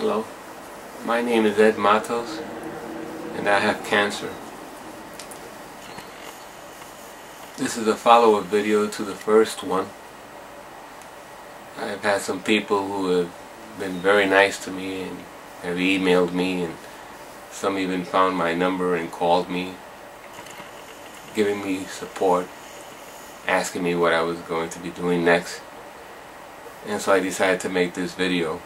Hello, my name is Ed Matos and I have cancer. This is a follow-up video to the first one. I've had some people who have been very nice to me and have emailed me, and some even found my number and called me, giving me support, asking me what I was going to be doing next. And so I decided to make this video.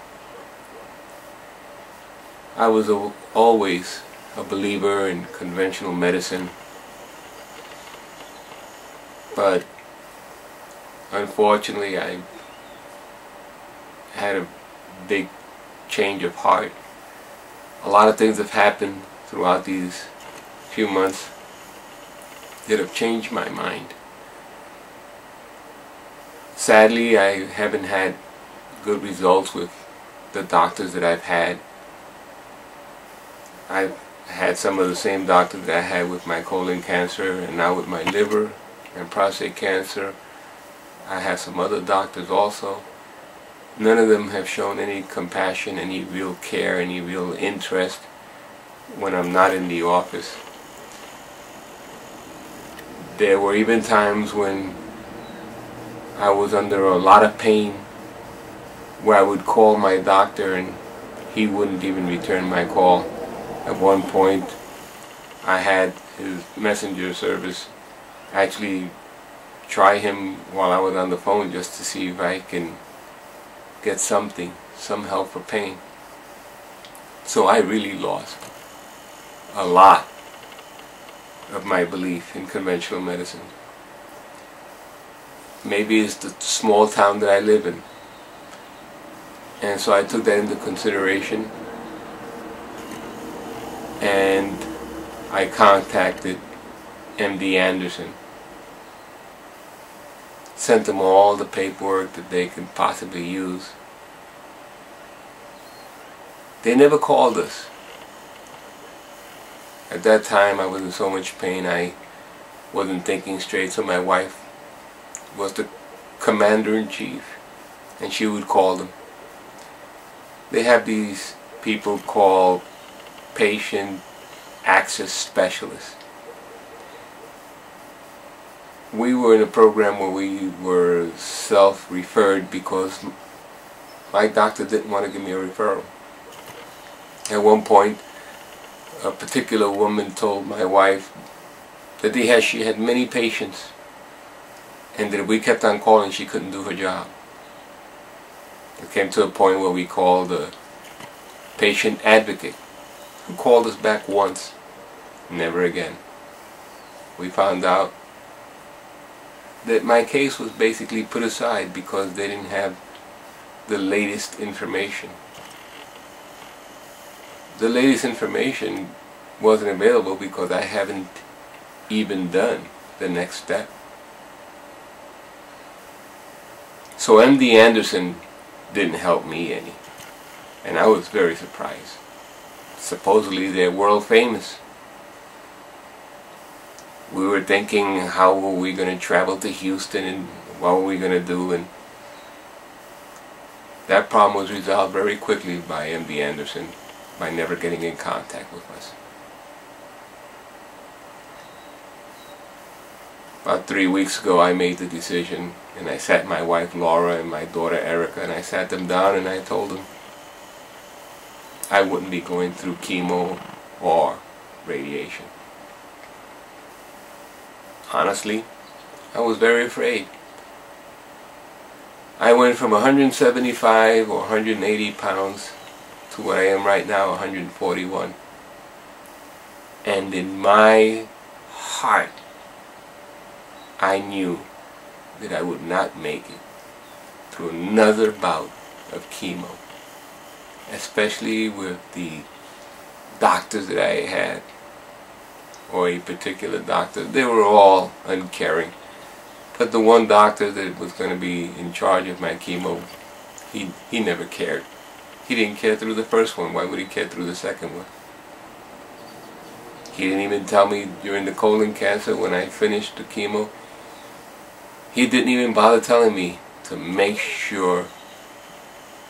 I was always a believer in conventional medicine, but unfortunately I had a big change of heart. A lot of things have happened throughout these few months that have changed my mind. Sadly, I haven't had good results with the doctors that I've had. I've had some of the same doctors that I had with my colon cancer, and now with my liver and prostate cancer. I have some other doctors also. None of them have shown any compassion, any real care, any real interest when I'm not in the office. There were even times when I was under a lot of pain where I would call my doctor and he wouldn't even return my call. At one point I had his messenger service actually try him while I was on the phone just to see if I can get some help for pain. So I really lost a lot of my belief in conventional medicine. Maybe it's the small town that I live in. And so I took that into consideration, and I contacted MD Anderson. Sent them all the paperwork that they could possibly use. They never called us. At that time I was in so much pain I wasn't thinking straight, so my wife was the commander-in-chief and she would call them. They have these people called patient access specialists. We were in a program where we were self-referred because my doctor didn't want to give me a referral. At one point, a particular woman told my wife that she had many patients and that if we kept on calling, she couldn't do her job. It came to a point where we called a patient advocate, who called us back once, never again. We found out that my case was basically put aside because they didn't have the latest information. The latest information wasn't available because I haven't even done the next step. So MD Anderson didn't help me any, and I was very surprised. Supposedly they're world famous. We were thinking, how were we going to travel to Houston and what were we going to do, and that problem was resolved very quickly by MD Anderson by never getting in contact with us. About 3 weeks ago I made the decision, and I sat my wife Laura and my daughter Erica, and I sat them down and I told them I wouldn't be going through chemo or radiation. Honestly, I was very afraid. I went from 175 or 180 pounds to what I am right now, 141. And in my heart, I knew that I would not make it through another bout of chemo, especially with the doctors that I had, or a particular doctor. They were all uncaring, but the one doctor that was going to be in charge of my chemo, he never cared. He didn't care through the first one. Why would he care through the second one? He didn't even tell me during the colon cancer when I finished the chemo. He didn't even bother telling me to make sure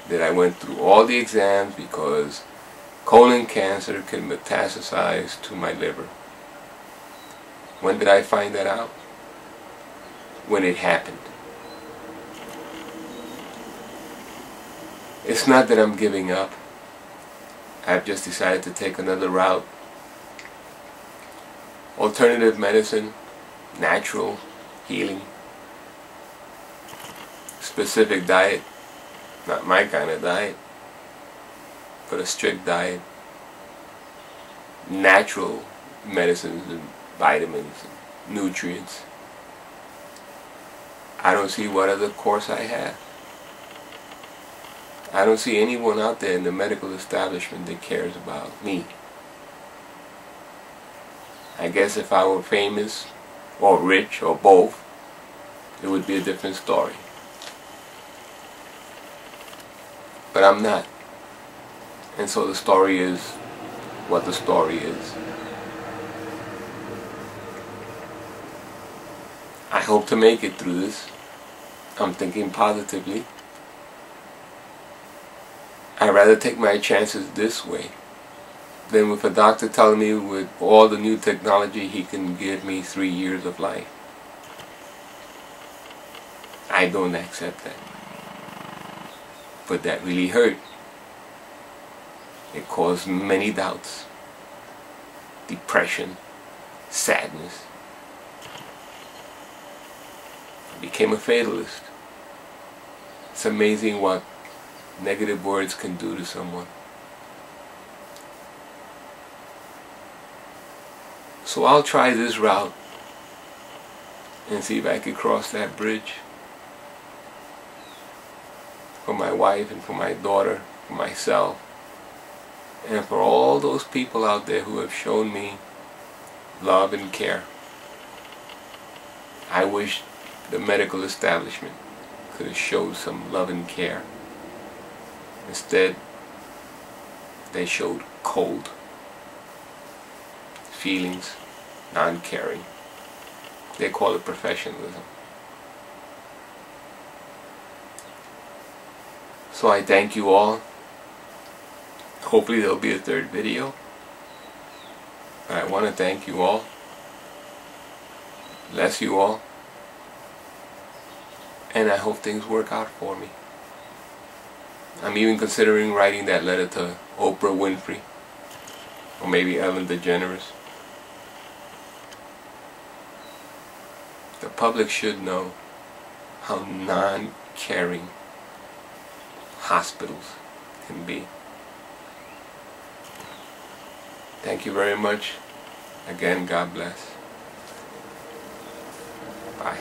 that I went through all the exams because colon cancer can metastasize to my liver. When did I find that out? When it happened. It's not that I'm giving up. I've just decided to take another route. Alternative medicine, natural healing, specific diet, not my kind of diet, but a strict diet, natural medicines and vitamins and nutrients. I don't see what other course I have. I don't see anyone out there in the medical establishment that cares about me. I guess if I were famous or rich or both, it would be a different story. But I'm not. And so the story is what the story is. I hope to make it through this. I'm thinking positively. I'd rather take my chances this way than with a doctor telling me with all the new technology he can give me 3 years of life. I don't accept that. But that really hurt. It caused many doubts, depression, sadness. I became a fatalist. It's amazing what negative words can do to someone. So I'll try this route and see if I can cross that bridge for my wife and for my daughter, for myself, and for all those people out there who have shown me love and care. I wish the medical establishment could have showed some love and care. Instead, they showed cold feelings, non-caring. They call it professionalism. So I thank you all. Hopefully there'll be a third video. I want to thank you all. Bless you all. And I hope things work out for me. I'm even considering writing that letter to Oprah Winfrey, or maybe Ellen DeGeneres. The public should know how non-caring hospitals can be. Thank you very much. Again, God bless. Bye.